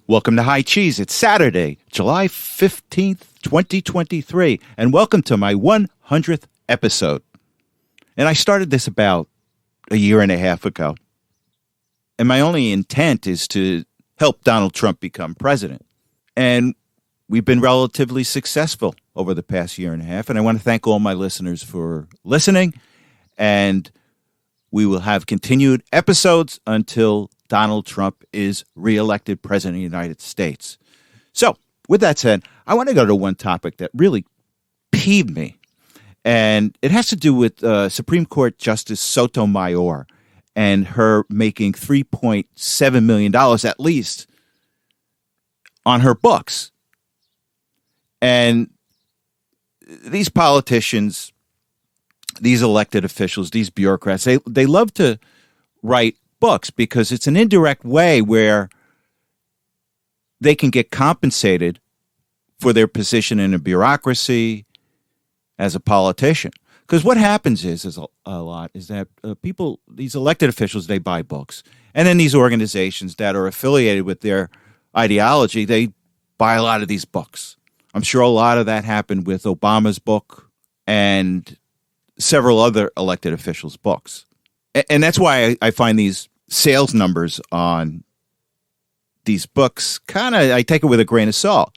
Welcome to High Cheese. It's Saturday, July 15th, 2023, and welcome to my 100th episode. And I started this about a year and a half ago. And my only intent is to help Donald Trump become president. And we've been relatively successful over the past year and a half. And I want to thank all my listeners for listening. And we will have continued episodes until Donald Trump is reelected president of the United States. So, with that said, I want to go to one topic that really peeved me. And it has to do with Supreme Court Justice Sotomayor and her making $3.7 million at least on her books. And these politicians, these elected officials, these bureaucrats, they love to write books because it's an indirect way where they can get compensated for their position in a bureaucracy as a politician. Because what happens is a lot is that people, these elected officials, they buy books. And then these organizations that are affiliated with their ideology, they buy a lot of these books. I'm sure a lot of that happened with Obama's book and several other elected officials' books. And that's why I find these sales numbers on these books I take it with a grain of salt.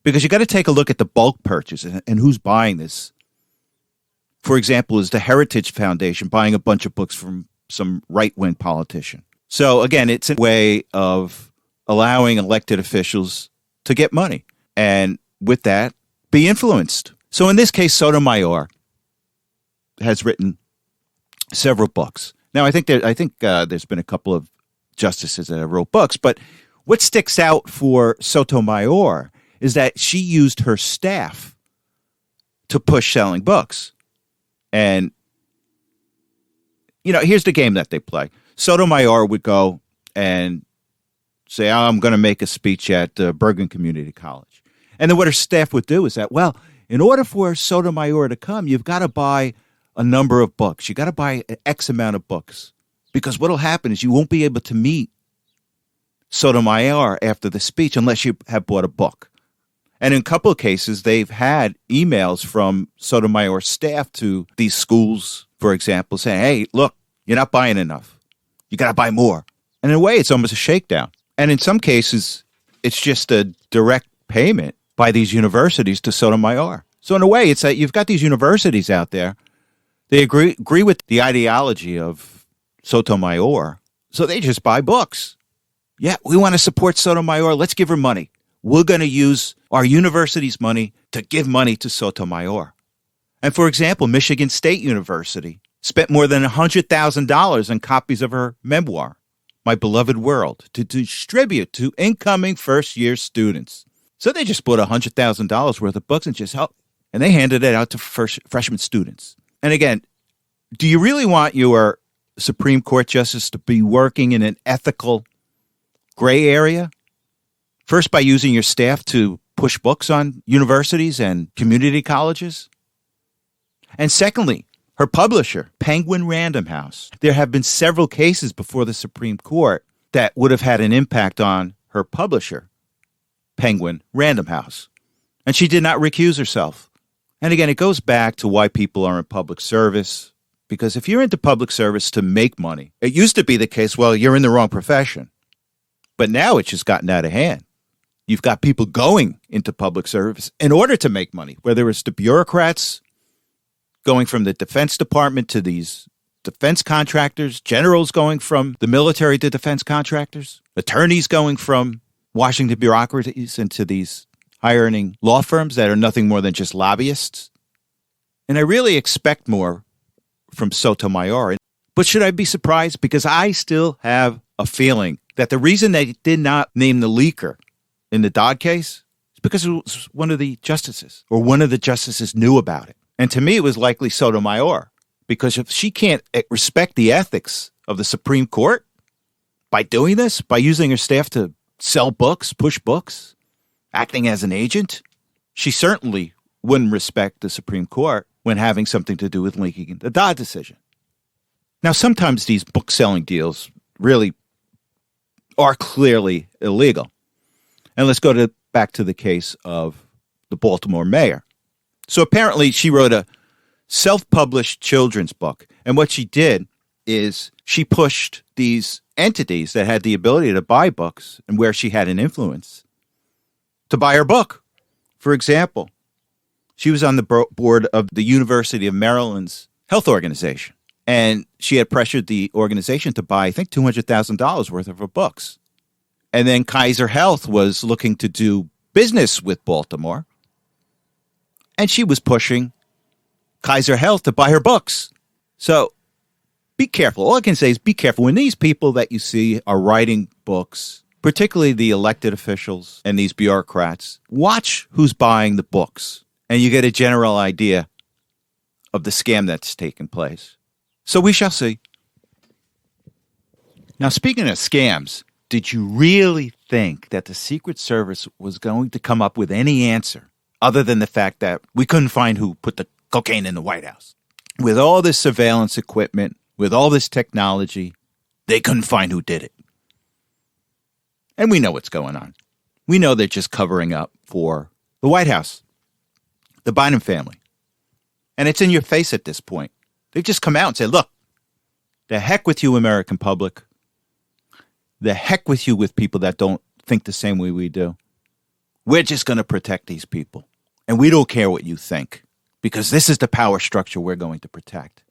Because you got to take a look at the bulk purchase and who's buying this. For example, is the Heritage Foundation buying a bunch of books from some right-wing politician. So again, it's a way of allowing elected officials to get money. And with that, be influenced. So in this case, Sotomayor has written several books. Now, I think there's been a couple of justices that have wrote books, but what sticks out for Sotomayor is that she used her staff to push selling books. And, here's the game that they play. Sotomayor would go and say, I'm going to make a speech at Bergen Community College. And then what her staff would do is that, in order for Sotomayor to come, you've got to buy a number of books. You got to buy X amount of books. Because what will happen is you won't be able to meet Sotomayor after the speech unless you have bought a book. And in a couple of cases, they've had emails from Sotomayor's staff to these schools, for example, saying, hey, look, you're not buying enough. You got to buy more. And in a way, it's almost a shakedown. And in some cases, it's just a direct payment by these universities to Sotomayor. So in a way, it's that you've got these universities out there. They agree with the ideology of Sotomayor, so they just buy books. Yeah, we want to support Sotomayor. Let's give her money. We're going to use our university's money to give money to Sotomayor. And for example, Michigan State University spent more than $100,000 on copies of her memoir, My Beloved World, to distribute to incoming first-year students. So they just bought $100,000 worth of books and they handed it out to freshman students. And again, do you really want your Supreme Court justice to be working in an ethical gray area? First, by using your staff to push books on universities and community colleges. And secondly, her publisher, Penguin Random House. There have been several cases before the Supreme Court that would have had an impact on her publisher, Penguin Random House. And she did not recuse herself. And again, it goes back to why people are in public service. Because if you're into public service to make money, it used to be the case, you're in the wrong profession. But now it's just gotten out of hand. You've got people going into public service in order to make money, whether it's the bureaucrats going from the Defense Department to these defense contractors, generals going from the military to defense contractors, attorneys going from Washington bureaucracies into these high-earning law firms that are nothing more than just lobbyists. And I really expect more from Sotomayor. But should I be surprised? Because I still have a feeling that the reason they did not name the leaker in the Dodd case is because it was one of the justices, or one of the justices knew about it. And to me, it was likely Sotomayor, because if she can't respect the ethics of the Supreme Court by doing this, by using her staff to sell books, push books, acting as an agent, she certainly wouldn't respect the Supreme Court when having something to do with linking the Dodd decision. Now, sometimes these book selling deals really are clearly illegal. And let's go back to the case of the Baltimore mayor. So apparently she wrote a self-published children's book. And what she did is she pushed these entities that had the ability to buy books and where she had an influence to buy her book. For example, she was on the board of the University of Maryland's health organization. And she had pressured the organization to buy, I think, $200,000 worth of her books. And then Kaiser Health was looking to do business with Baltimore. And she was pushing Kaiser Health to buy her books. So be careful. All I can say is be careful. When these people that you see are writing books, particularly the elected officials and these bureaucrats, watch who's buying the books. And you get a general idea of the scam that's taken place. So we shall see. Now, speaking of scams, did you really think that the Secret Service was going to come up with any answer other than the fact that we couldn't find who put the cocaine in the White House? With all this surveillance equipment, with all this technology, they couldn't find who did it. And we know what's going on. We know they're just covering up for the White House, the Biden family. And it's in your face at this point. They just come out and say, look, the heck with you, American public. The heck with you with people that don't think the same way we do. We're just going to protect these people. And we don't care what you think, because this is the power structure we're going to protect.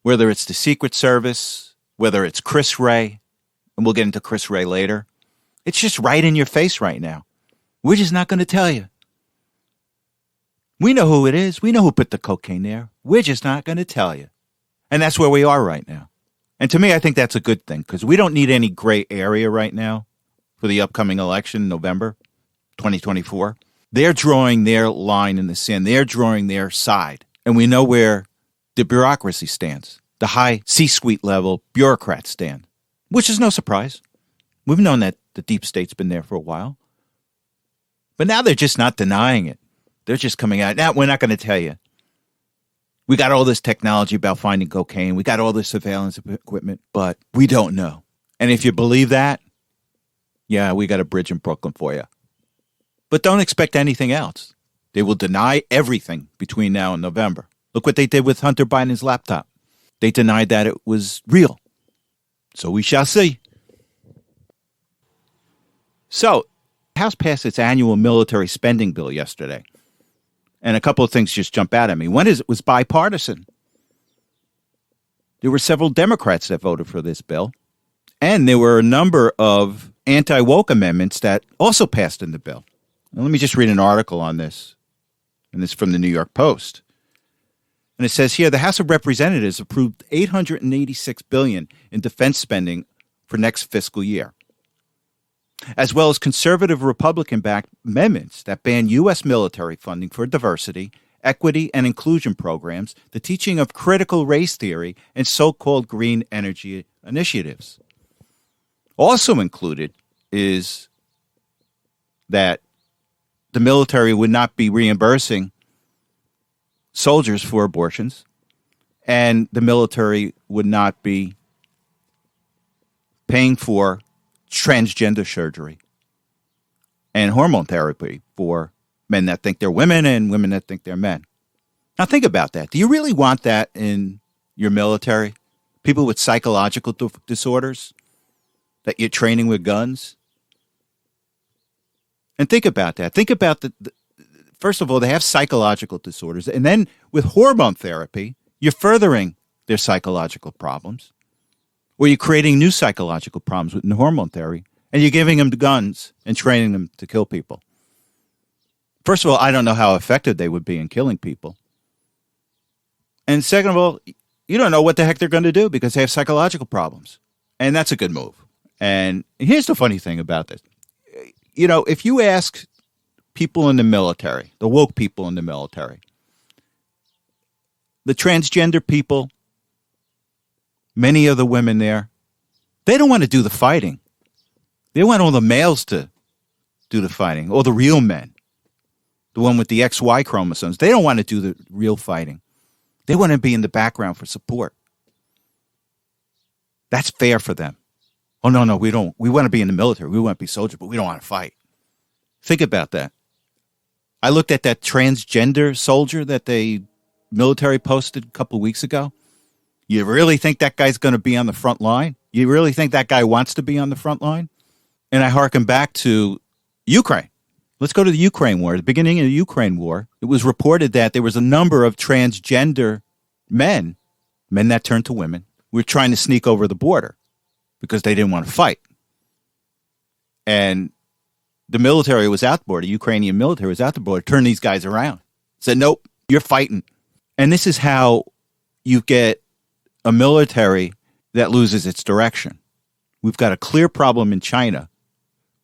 Whether it's the Secret Service, whether it's Chris Wray, and we'll get into Chris Wray later, it's just right in your face right now. We're just not going to tell you. We know who it is. We know who put the cocaine there. We're just not going to tell you. And that's where we are right now. And to me, I think that's a good thing, because we don't need any gray area right now for the upcoming election in November 2024. They're drawing their line in the sand. They're drawing their side. And we know where the bureaucracy stands. The high C-suite level bureaucrats stand, which is no surprise. We've known that the deep state's been there for a while. But now they're just not denying it. They're just coming out. Now, we're not going to tell you. We got all this technology about finding cocaine. We got all this surveillance equipment, but we don't know. And if you believe that, yeah, we got a bridge in Brooklyn for you. But don't expect anything else. They will deny everything between now and November. Look what they did with Hunter Biden's laptop. They denied that it was real. So we shall see. So, the House passed its annual military spending bill yesterday. And a couple of things just jump out at me. One is it was bipartisan. There were several Democrats that voted for this bill. And there were a number of anti-woke amendments that also passed in the bill. Now, let me just read an article on this. And it's from the New York Post. And it says here, the House of Representatives approved $886 billion in defense spending for next fiscal year, as well as conservative Republican-backed amendments that ban U.S. military funding for diversity, equity, and inclusion programs, the teaching of critical race theory, and so-called green energy initiatives. Also included is that the military would not be reimbursing soldiers for abortions, and the military would not be paying for transgender surgery and hormone therapy for men that think they're women and women that think they're men. Now think about that. Do you really want that in your military? People with psychological disorders that you're training with guns? And think about that. Think about first of all, they have psychological disorders. And then with hormone therapy, you're furthering their psychological problems. Or you're creating new psychological problems with hormone therapy. And you're giving them the guns and training them to kill people. First of all, I don't know how effective they would be in killing people. And second of all, you don't know what the heck they're going to do because they have psychological problems. And that's a good move. And here's the funny thing about this. You know, if you ask people in the military, the woke people in the military, the transgender people, many of the women there, they don't want to do the fighting. They want all the males to do the fighting, or the real men, the one with the XY chromosomes. They don't want to do the real fighting. They want to be in the background for support. That's fair for them. Oh, no, we don't. We want to be in the military. We want to be soldiers, but we don't want to fight. Think about that. I looked at that transgender soldier that the military posted a couple of weeks ago. You really think that guy's going to be on the front line? You really think that guy wants to be on the front line? And I hearken back to Ukraine. Let's go to the Ukraine war. At the beginning of the Ukraine war, it was reported that there was a number of transgender men that turned to women, were trying to sneak over the border because they didn't want to fight. And the military was out the border, the Ukrainian military was out the border, turned these guys around. Said, nope, you're fighting. And this is how you get a military that loses its direction. We've got a clear problem in China.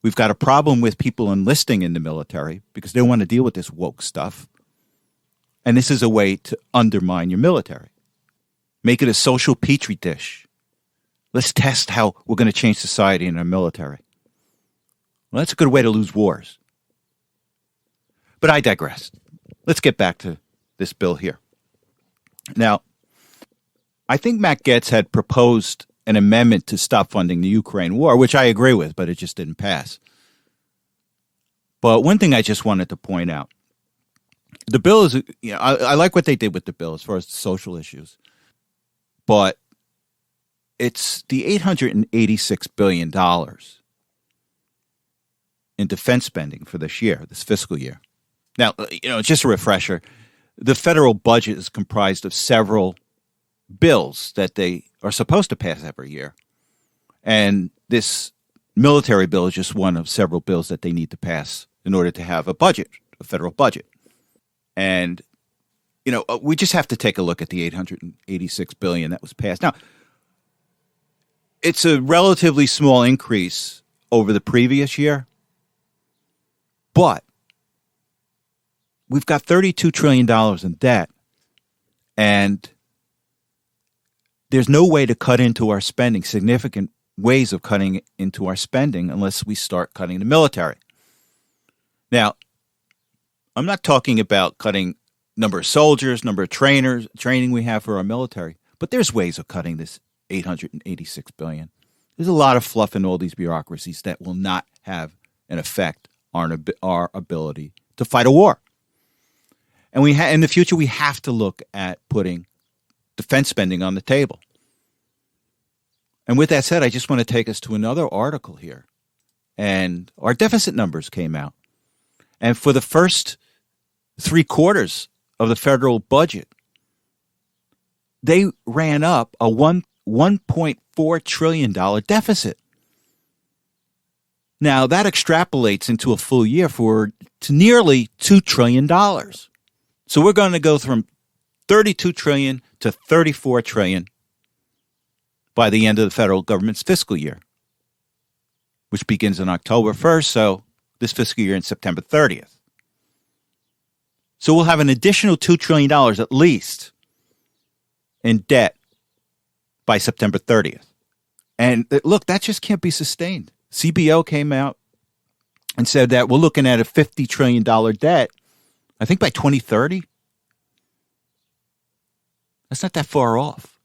We've got a problem with people enlisting in the military because they don't want to deal with this woke stuff. And this is a way to undermine your military. Make it a social petri dish. Let's test how we're going to change society in our military. Well, that's a good way to lose wars. But I digress. Let's get back to this bill here. Now, I think Matt Gaetz had proposed an amendment to stop funding the Ukraine war, which I agree with, but it just didn't pass. But one thing I just wanted to point out, the bill is, I like what they did with the bill as far as the social issues, but it's the $886 billion in defense spending for this year, this fiscal year. Now, just a refresher, the federal budget is comprised of several bills that they are supposed to pass every year. And this military bill is just one of several bills that they need to pass in order to have a budget, a federal budget. And, we just have to take a look at the $886 billion that was passed. Now, it's a relatively small increase over the previous year, but we've got $32 trillion in debt, and there's no way to cut into our spending, significant ways of cutting into our spending, unless we start cutting the military. Now, I'm not talking about cutting number of soldiers, number of training we have for our military, but there's ways of cutting this $886 billion. There's a lot of fluff in all these bureaucracies that will not have an effect on our ability to fight a war. And in the future, we have to look at putting defense spending on the table. And with that said, I just want to take us to another article here. And our deficit numbers came out. And for the first 3 quarters of the federal budget, they ran up a $1.4 trillion deficit. Now, that extrapolates into a full year to nearly $2 trillion. So we're going to go from $32 trillion to $34 trillion by the end of the federal government's fiscal year, which begins on October 1st, so this fiscal year in September 30th. So we'll have an additional $2 trillion at least in debt by September 30th. And look, that just can't be sustained. CBO came out and said that we're looking at a $50 trillion debt, I think by 2030. That's not that far off.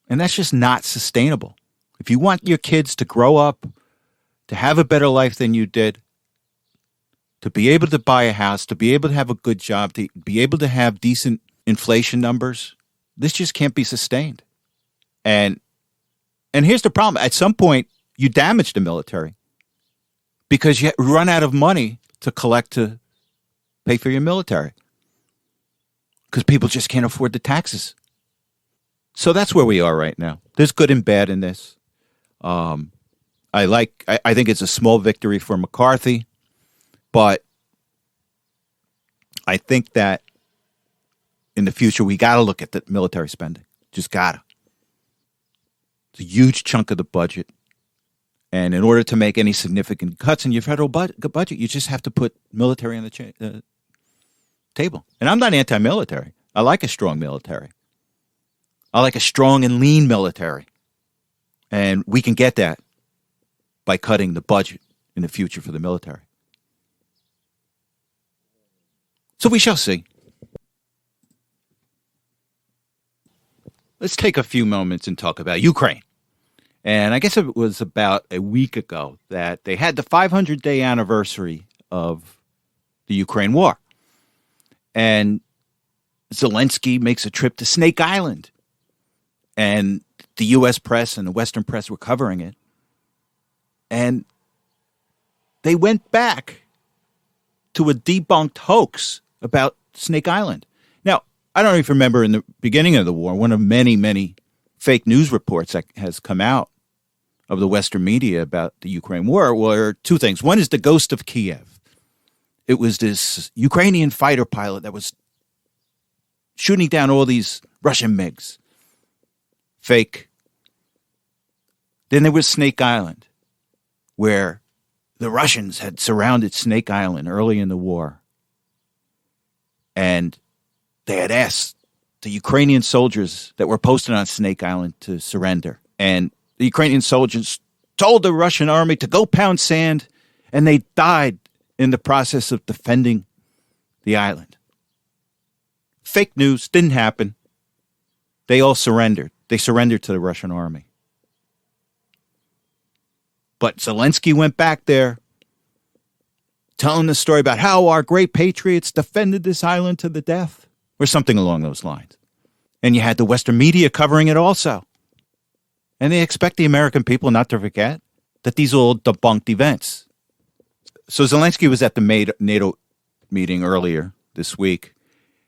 And that's just not sustainable. If you want your kids to grow up, to have a better life than you did, to be able to buy a house, to be able to have a good job, to be able to have decent inflation numbers, this just can't be sustained. And here's the problem. At some point, you damage the military because you run out of money to collect to pay for your military because people just can't afford the taxes. So that's where we are right now. There's good and bad in this. I think it's a small victory for McCarthy, but I think that in the future we got to look at the military spending. Just gotta. It's a huge chunk of the budget, and in order to make any significant cuts in your federal budget, you just have to put military on the table. And I'm not anti-military. I like a strong military. I like a strong and lean military. And we can get that by cutting the budget in the future for the military. So we shall see. Let's take a few moments and talk about Ukraine And I guess it was about a week ago that they had the 500-day anniversary of the Ukraine war. And Zelensky makes a trip to Snake Island. And the U.S. press and the Western press were covering it. And they went back to a debunked hoax about Snake Island. Now, I don't even remember in the beginning of the war, one of many, many fake news reports that has come out of the Western media about the Ukraine war were two things. One is the ghost of Kiev. It was this Ukrainian fighter pilot that was shooting down all these Russian MiGs. Fake. Then there was Snake Island, where the Russians had surrounded Snake Island early in the war. And they had asked the Ukrainian soldiers that were posted on Snake Island to surrender. And the Ukrainian soldiers told the Russian army to go pound sand, and they died in the process of defending the island. Fake news, didn't happen. They all surrendered. They surrendered to the Russian army. But Zelensky went back there telling the story about how our great patriots defended this island to the death, or something along those lines. And you had the Western media covering it also. And they expect the American people not to forget that these are all debunked events. So Zelensky was at the NATO meeting earlier this week,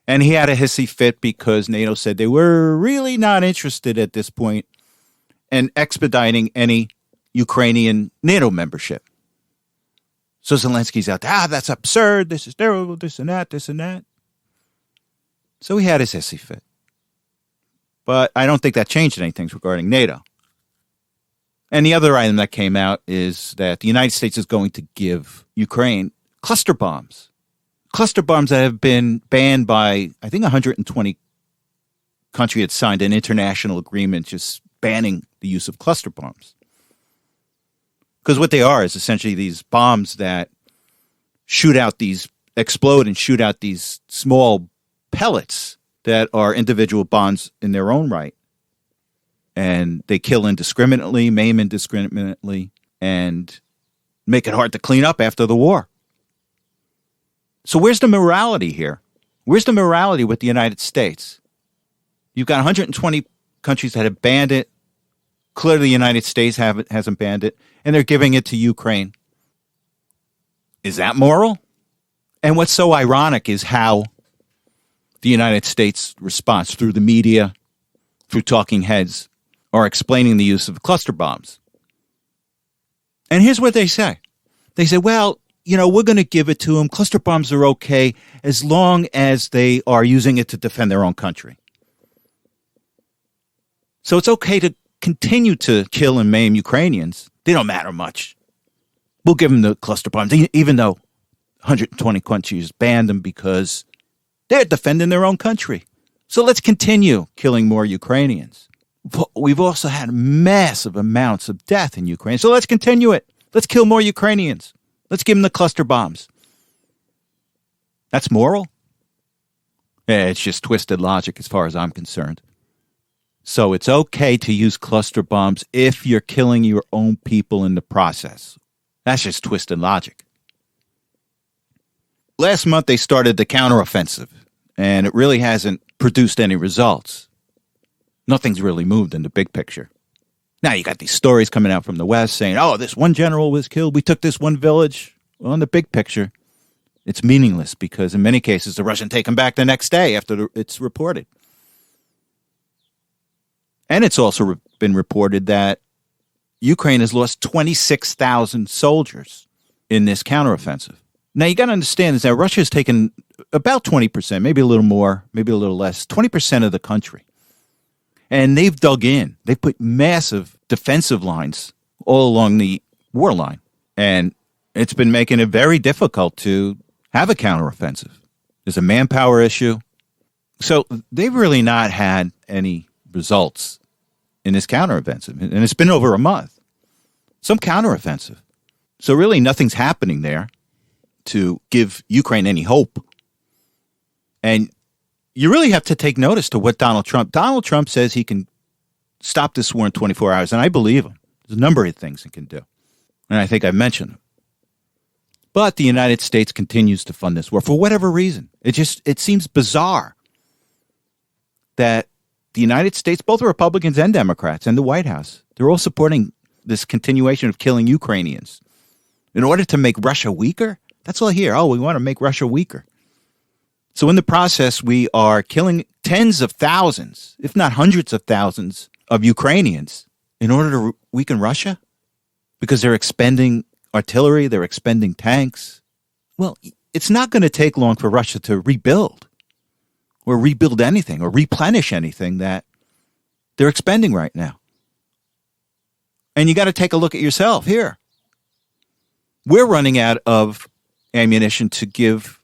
and he had a hissy fit because NATO said they were really not interested at this point in expediting any Ukrainian NATO membership. So Zelensky's out there, that's absurd, this is terrible, this and that, this and that. So he had his hissy fit. But I don't think that changed anything regarding NATO. And the other item that came out is that the United States is going to give Ukraine cluster bombs. Cluster bombs that have been banned by, I think, 120 countries had signed an international agreement just banning the use of cluster bombs. Because what they are is essentially these bombs that explode and shoot out these small pellets that are individual bombs in their own right. And they kill indiscriminately, maim indiscriminately, and make it hard to clean up after the war. So where's the morality here? Where's the morality with the United States? You've got 120 countries that have banned it. Clearly the United States hasn't banned it, and they're giving it to Ukraine. Is that moral? And what's so ironic is how the United States responds through the media, through talking heads, are explaining the use of cluster bombs. And here's what they say. They say, well, we're going to give it to them. Cluster bombs are okay as long as they are using it to defend their own country. So it's okay to continue to kill and maim Ukrainians. They don't matter much. We'll give them the cluster bombs, even though 120 countries banned them because they're defending their own country. So let's continue killing more Ukrainians. We've also had massive amounts of death in Ukraine, so let's continue it. Let's kill more Ukrainians. Let's give them the cluster bombs. That's moral? It's just twisted logic as far as I'm concerned. So it's okay to use cluster bombs if you're killing your own people in the process. That's just twisted logic. Last month they started the counteroffensive, and it really hasn't produced any results. Nothing's really moved in the big picture. Now you got these stories coming out from the West saying, this one general was killed. We took this one village. Well, in the big picture, it's meaningless because in many cases the Russians take them back the next day after it's reported. And it's also been reported that Ukraine has lost 26,000 soldiers in this counteroffensive. Now you got to understand is that Russia has taken about 20%, maybe a little more, maybe a little less, 20% of the country. And they've dug in. They've put massive defensive lines all along the war line. And it's been making it very difficult to have a counteroffensive. There's a manpower issue. So they've really not had any results in this counteroffensive. And it's been over a month. Some counteroffensive. So really nothing's happening there to give Ukraine any hope. And you really have to take notice to what Donald Trump says he can stop this war in 24 hours, and I believe him. There's a number of things it can do. And I think I mentioned them. But the United States continues to fund this war for whatever reason. It seems bizarre that the United States, both Republicans and Democrats and the White House, they're all supporting this continuation of killing Ukrainians in order to make Russia weaker. That's all I hear. Oh, we want to make Russia weaker. So in the process, we are killing tens of thousands, if not hundreds of thousands of Ukrainians in order to weaken Russia because they're expending artillery, they're expending tanks. Well, it's not going to take long for Russia to rebuild or rebuild anything or replenish anything that they're expending right now. And you got to take a look at yourself here. We're running out of ammunition to give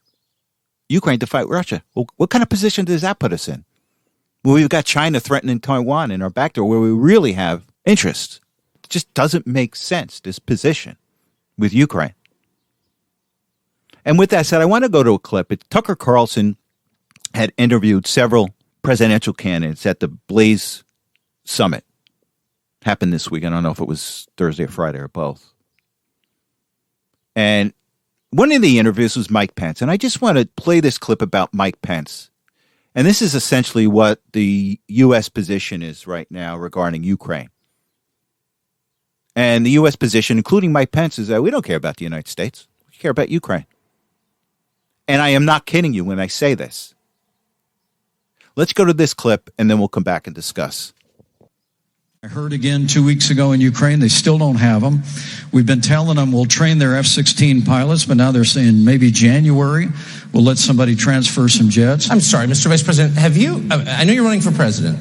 Ukraine to fight Russia. Well, what kind of position does that put us in? Well, we've got China threatening Taiwan in our back door where we really have interest. It just doesn't make sense, this position with Ukraine. And with that said, I want to go to a clip. Tucker Carlson had interviewed several presidential candidates at the Blaze Summit. Happened this week. I don't know if it was Thursday or Friday or both. And one of the interviews was Mike Pence. And I just want to play this clip about Mike Pence. And this is essentially what the U.S. position is right now regarding Ukraine. And the U.S. position, including Mike Pence, is that we don't care about the United States. We care about Ukraine. And I am not kidding you when I say this. Let's go to this clip, and then we'll come back and discuss. I heard again 2 weeks ago in Ukraine, they still don't have them. We've been telling them we'll train their F-16 pilots, but now they're saying maybe January we'll let somebody transfer some jets. I'm sorry, Mr. Vice President, have you, I know you're running for president.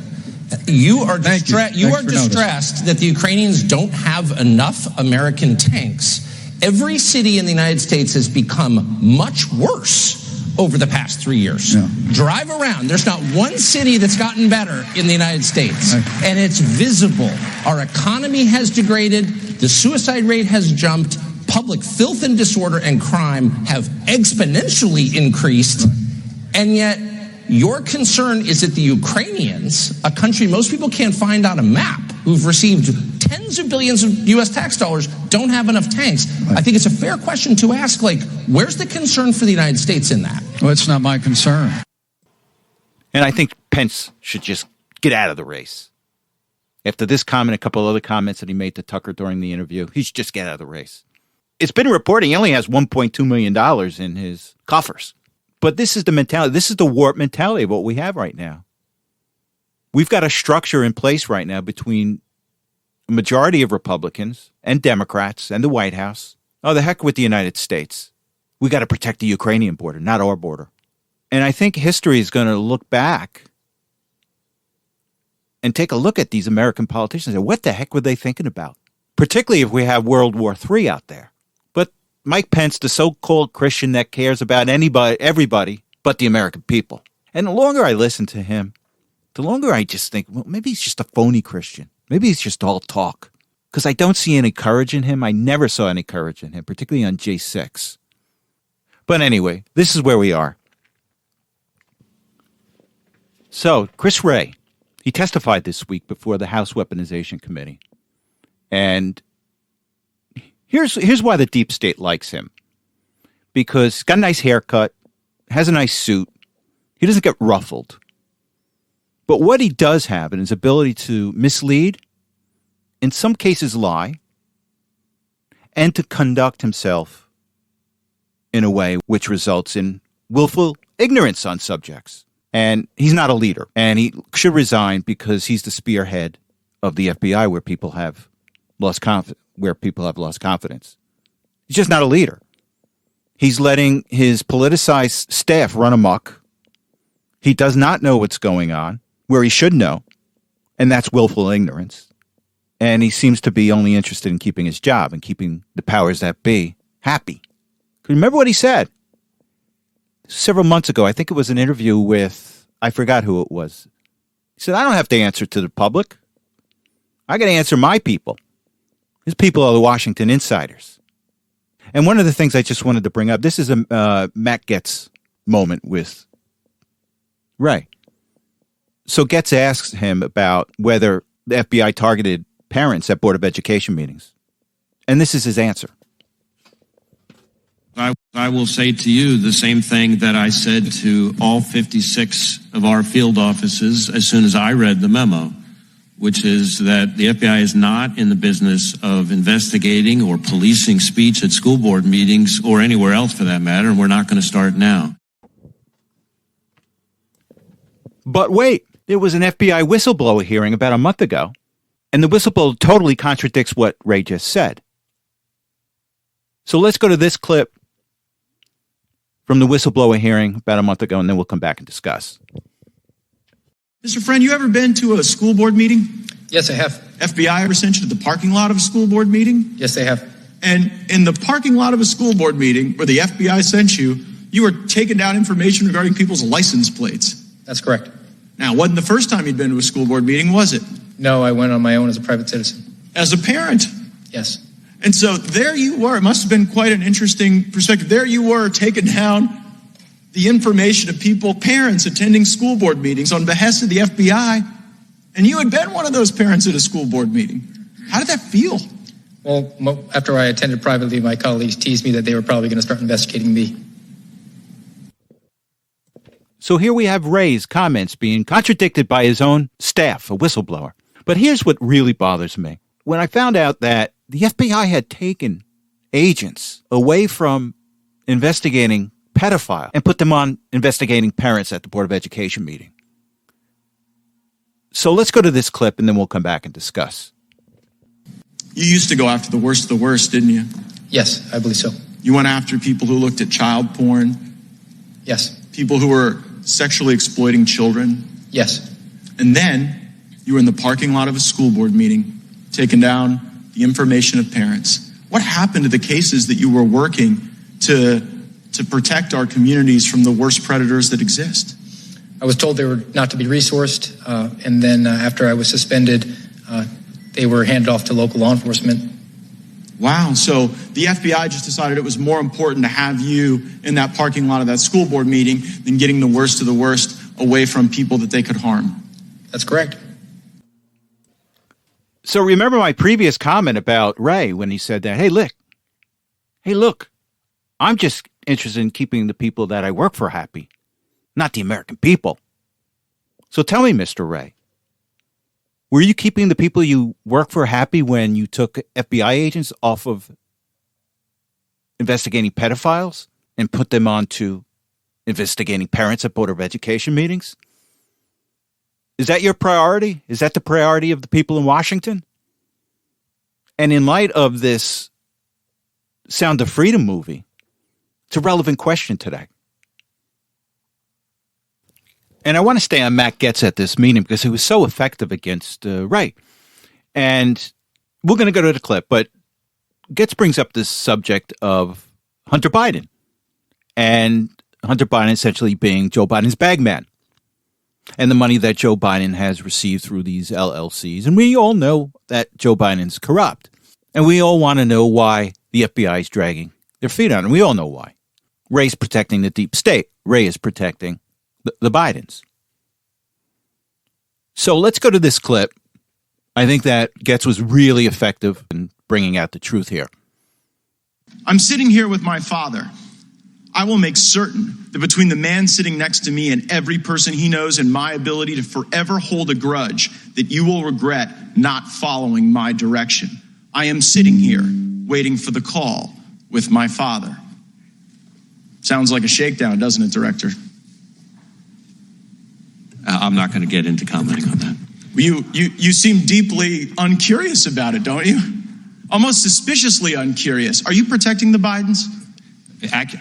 You are distressed that the Ukrainians don't have enough American tanks. Every city in the United States has become much worse over the past 3 years. Yeah. Drive around. There's not one city that's gotten better in the United States. And it's visible. Our economy has degraded. The suicide rate has jumped. Public filth and disorder and crime have exponentially increased. And yet, your concern is that the Ukrainians, a country most people can't find on a map, who've received tens of billions of U.S. tax dollars, don't have enough tanks. I think it's a fair question to ask, where's the concern for the United States in that? Well, it's not my concern. And I think Pence should just get out of the race. After this comment, a couple of other comments that he made to Tucker during the interview, he should just get out of the race. It's been reporting he only has $1.2 million in his coffers. But this is the mentality. This is the warped mentality of what we have right now. We've got a structure in place right now between a majority of Republicans and Democrats and the White House. Oh, the heck with the United States. We got to protect the Ukrainian border, not our border. And I think history is going to look back and take a look at these American politicians and say, what the heck were they thinking about? Particularly if we have World War III out there. But Mike Pence, the so-called Christian that cares about everybody but the American people. And the longer I listen to him, the longer I just think, well, maybe he's just a phony Christian. Maybe he's just all talk. Because I don't see any courage in him. I never saw any courage in him, particularly on J6. But anyway, this is where we are. So, Chris Wray, he testified this week before the House Weaponization Committee. And here's why the deep state likes him. Because he's got a nice haircut, has a nice suit. He doesn't get ruffled. But what he does have is his ability to mislead, in some cases lie, and to conduct himself in a way which results in willful ignorance on subjects. And he's not a leader. And he should resign because he's the spearhead of the FBI where people have lost confidence. He's just not a leader. He's letting his politicized staff run amok. He does not know what's going on, where he should know, and that's willful ignorance. And he seems to be only interested in keeping his job and keeping the powers that be happy. Remember what he said several months ago. I think it was an interview with, I forgot who it was. He said, I don't have to answer to the public. I got to answer my people. His people are the Washington insiders. And one of the things I just wanted to bring up, this is a Matt Getz moment with Wray. So Getz asks him about whether the FBI targeted parents at Board of Education meetings. And this is his answer. I will say to you the same thing that I said to all 56 of our field offices as soon as I read the memo, which is that the FBI is not in the business of investigating or policing speech at school board meetings or anywhere else for that matter, and we're not going to start now. But wait, there was an FBI whistleblower hearing about a month ago, and the whistleblower totally contradicts what Wray just said. So let's go to this clip from the whistleblower hearing about a month ago, and then we'll come back and discuss. Mr. Friend, you ever been to a school board meeting? Yes, I have. FBI ever sent you to the parking lot of a school board meeting? Yes, they have. And in the parking lot of a school board meeting where the FBI sent you, you were taking down information regarding people's license plates. That's correct. Now, it wasn't the first time you'd been to a school board meeting, was it? No, I went on my own as a private citizen. As a parent? Yes. And so there you were. It must have been quite an interesting perspective. There you were taking down the information of people, parents attending school board meetings on behest of the FBI. And you had been one of those parents at a school board meeting. How did that feel? Well, after I attended privately, my colleagues teased me that they were probably going to start investigating me. So here we have Wray's comments being contradicted by his own staff, a whistleblower. But here's what really bothers me. When I found out that the FBI had taken agents away from investigating pedophiles and put them on investigating parents at the Board of Education meeting. So let's go to this clip and then we'll come back and discuss. You used to go after the worst of the worst, didn't you? Yes, I believe so. You went after people who looked at child porn. Yes. People who were sexually exploiting children. Yes. And then you were in the parking lot of a school board meeting, taking down the information of parents. What happened to the cases that you were working to protect our communities from the worst predators that exist? I was told they were not to be resourced, and then after I was suspended, they were handed off to local law enforcement. Wow, so the FBI just decided it was more important to have you in that parking lot of that school board meeting than getting the worst of the worst away from people that they could harm. That's correct. So remember my previous comment about Wray when he said that, hey, look, I'm just interested in keeping the people that I work for happy, not the American people. So tell me, Mr. Wray, were you keeping the people you work for happy when you took FBI agents off of investigating pedophiles and put them onto investigating parents at Board of Education meetings? Is that your priority? Is that the priority of the people in Washington? And in light of this Sound of Freedom movie, it's a relevant question today. And I want to stay on Matt Getz at this meeting because he was so effective against Wray. And we're going to go to the clip, but Getz brings up this subject of Hunter Biden and Hunter Biden essentially being Joe Biden's bagman and the money that Joe Biden has received through these LLCs. And we all know that Joe Biden's corrupt. And we all want to know why the FBI is dragging their feet on it. And we all know why. Wray's protecting the deep state. Wray is protecting the Bidens. So let's go to this clip. I think that Getz was really effective in bringing out the truth here. I'm sitting here with my father. I will make certain that between the man sitting next to me and every person he knows and my ability to forever hold a grudge, that you will regret not following my direction. I am sitting here waiting for the call with my father. Sounds like a shakedown, doesn't it, Director? I'm not going to get into commenting on that. You seem deeply uncurious about it, don't you? Almost suspiciously uncurious. Are you protecting the Bidens?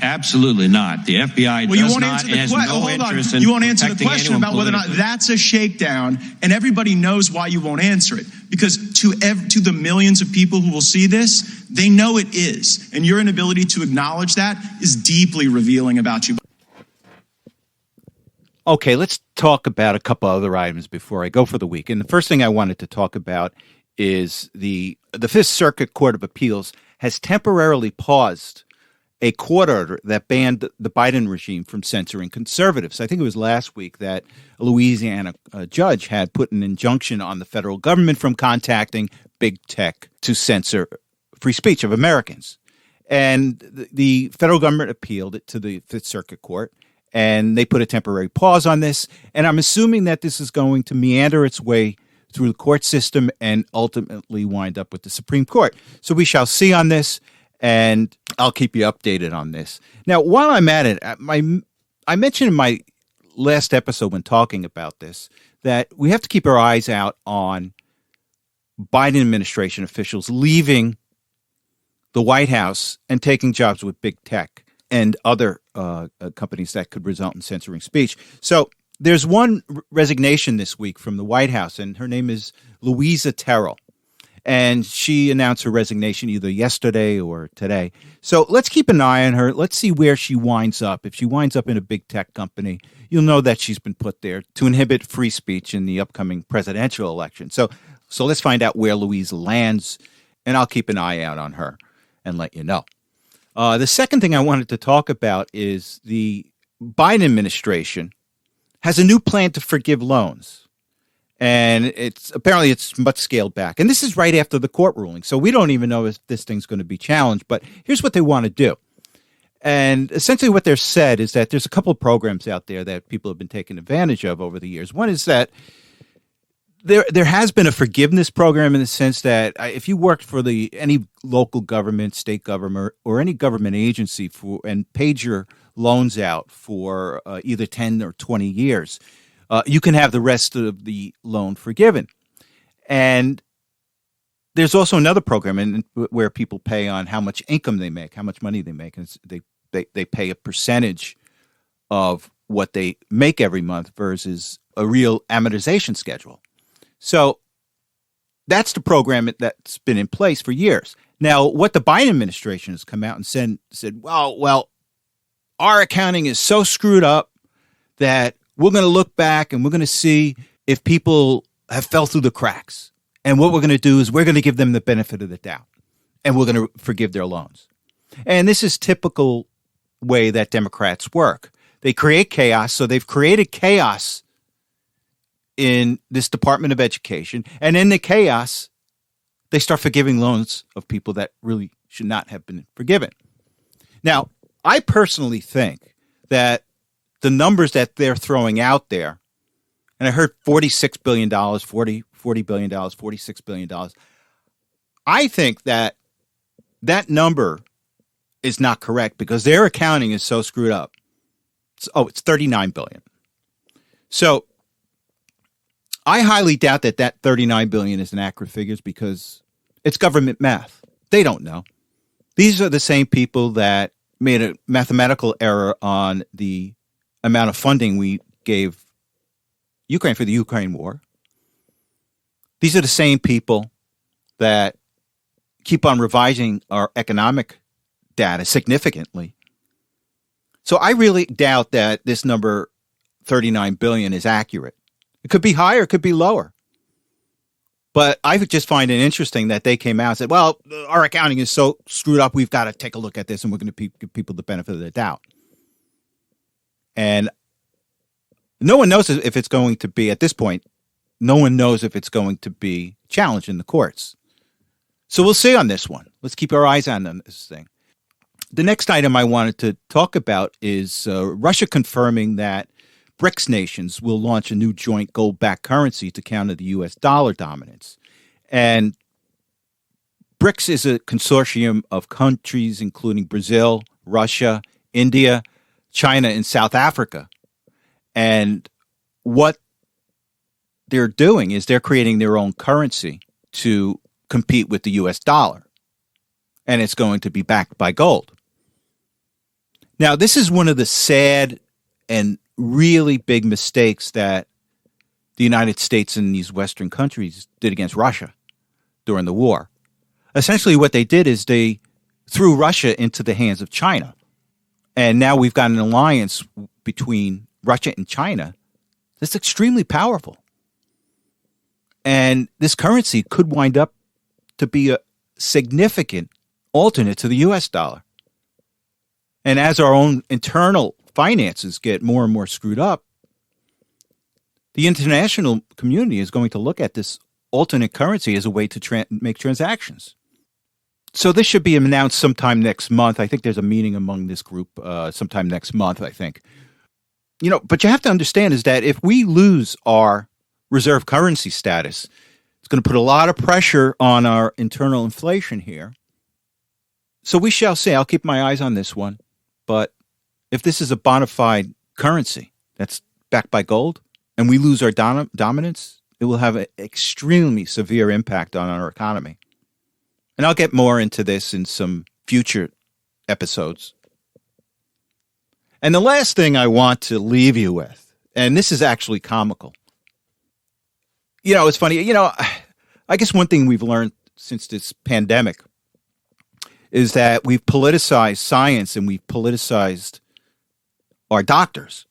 Absolutely not. The FBI does not and has no interest in You won't answer the protecting question anyone about whether or not politically. that's a shakedown, and everybody knows why you won't answer it. Because to the millions of people who will see this, they know it is. And your inability to acknowledge that is deeply revealing about you. Okay, let's talk about a couple other items before I go for the week. And the first thing I wanted to talk about is the Fifth Circuit Court of Appeals has temporarily paused a court order that banned the Biden regime from censoring conservatives. I think it was last week that a Louisiana judge had put an injunction on the federal government from contacting big tech to censor free speech of Americans. And the federal government appealed it to the Fifth Circuit Court, and they put a temporary pause on this. And I'm assuming that this is going to meander its way through the court system and ultimately wind up with the Supreme Court. So we shall see on this, and I'll keep you updated on this. Now, while I'm at it, I mentioned in my last episode when talking about this that we have to keep our eyes out on Biden administration officials leaving the White House and taking jobs with big tech and other companies that could result in censoring speech. So there's one resignation this week from the White House, and her name is Louisa Terrell. And she announced her resignation either yesterday or today. So let's keep an eye on her. Let's see where she winds up. If she winds up in a big tech company, you'll know that she's been put there to inhibit free speech in the upcoming presidential election. So let's find out where Louise lands, and I'll keep an eye out on her and let you know. The second thing I wanted to talk about is the Biden administration has a new plan to forgive loans. And it's much scaled back. And this is right after the court ruling. So we don't even know if this thing's going to be challenged. But here's what they want to do. And essentially what they're said is that there's a couple of programs out there that people have been taking advantage of over the years. One is that there has been a forgiveness program in the sense that if you worked for any local government, state government, or any government agency and paid your loans out for either 10 or 20 years, you can have the rest of the loan forgiven. And there's also another program where people pay on how much income they make, how much money they make. And they pay a percentage of what they make every month versus a real amortization schedule. So that's the program that's been in place for years. Now, what the Biden administration has come out and said, well, our accounting is so screwed up that we're going to look back and we're going to see if people have fell through the cracks. And what we're going to do is we're going to give them the benefit of the doubt, and we're going to forgive their loans. And this is typical way that Democrats work. They create chaos. So they've created chaos in this Department of Education. And in the chaos, they start forgiving loans of people that really should not have been forgiven. Now, I personally think that the numbers that they're throwing out there, and I heard $46 billion, $40 billion, $46 billion. I think that number is not correct because their accounting is so screwed up. It's $39 billion. So I highly doubt that $39 billion is an accurate figure because it's government math. They don't know. These are the same people that made a mathematical error on the amount of funding we gave Ukraine for the Ukraine war. These are the same people that keep on revising our economic data significantly. So I really doubt that this number, 39 billion, is accurate. It could be higher, it could be lower. But I just find it interesting that they came out and said, well, our accounting is so screwed up, we've got to take a look at this and we're going to give people the benefit of the doubt. And no one knows if it's going to be, at this point, no one knows if it's going to be challenged in the courts. So we'll see on this one. Let's keep our eyes on this thing. The next item I wanted to talk about is Russia confirming that BRICS nations will launch a new joint gold-backed currency to counter the U.S. dollar dominance. And BRICS is a consortium of countries including Brazil, Russia, India, China, and South Africa. And what they're doing is they're creating their own currency to compete with the U.S. dollar. And it's going to be backed by gold. Now, this is one of the sad and really big mistakes that the United States and these Western countries did against Russia during the war. Essentially, what they did is they threw Russia into the hands of China. And now we've got an alliance between Russia and China that's extremely powerful. And this currency could wind up to be a significant alternate to the U.S. dollar. And as our own internal finances get more and more screwed up, the international community is going to look at this alternate currency as a way to make transactions. So this should be announced sometime next month. I think there's a meeting among this group sometime next month, I think. But you have to understand is that if we lose our reserve currency status, it's going to put a lot of pressure on our internal inflation here. So we shall see. I'll keep my eyes on this one. But if this is a bona fide currency that's backed by gold and we lose our dominance, it will have an extremely severe impact on our economy. And I'll get more into this in some future episodes. And the last thing I want to leave you with, and this is actually comical. It's funny. I guess one thing we've learned since this pandemic is that we've politicized science and we've politicized our doctors.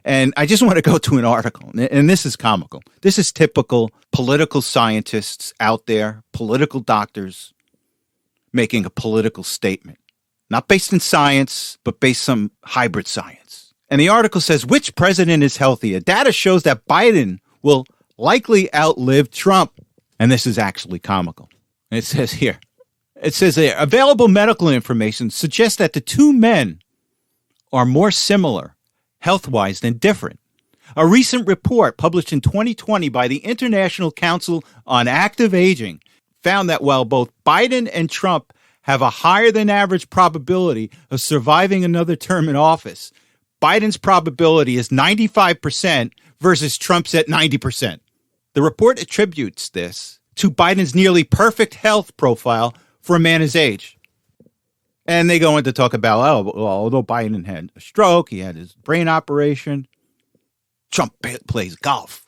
And I just want to go to an article, and this is comical. This is typical political scientists out there, political doctors, making a political statement. Not based in science, but based on hybrid science. And the article says, which president is healthier? Data shows that Biden will likely outlive Trump. And this is actually comical. And it says here, available medical information suggests that the two men are more similar health-wise than different. A recent report published in 2020 by the International Council on Active Aging found that while both Biden and Trump have a higher than average probability of surviving another term in office, Biden's probability is 95% versus Trump's at 90%. The report attributes this to Biden's nearly perfect health profile for a man his age. And they go on to talk about, although Biden had a stroke, he had his brain operation, Trump plays golf.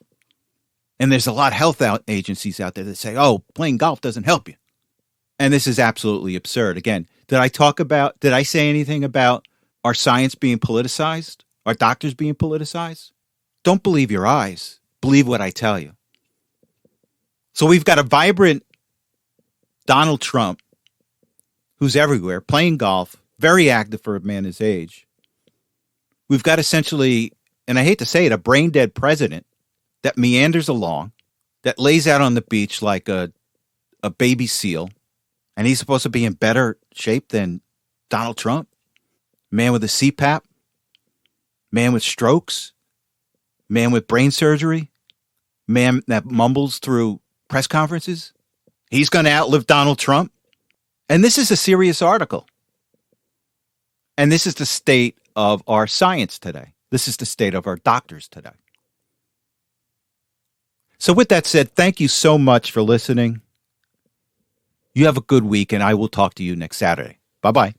And there's a lot of health agencies out there that say, playing golf doesn't help you. And this is absolutely absurd. Again, did I say anything about our science being politicized? Our doctors being politicized? Don't believe your eyes. Believe what I tell you. So we've got a vibrant Donald Trump who's everywhere, playing golf, very active for a man his age. We've got essentially, and I hate to say it, a brain-dead president that meanders along, that lays out on the beach like a baby seal, and he's supposed to be in better shape than Donald Trump? Man with a CPAP? Man with strokes? Man with brain surgery? Man that mumbles through press conferences? He's going to outlive Donald Trump? And this is a serious article. And this is the state of our science today. This is the state of our doctors today. So with that said, thank you so much for listening. You have a good week, and I will talk to you next Saturday. Bye-bye.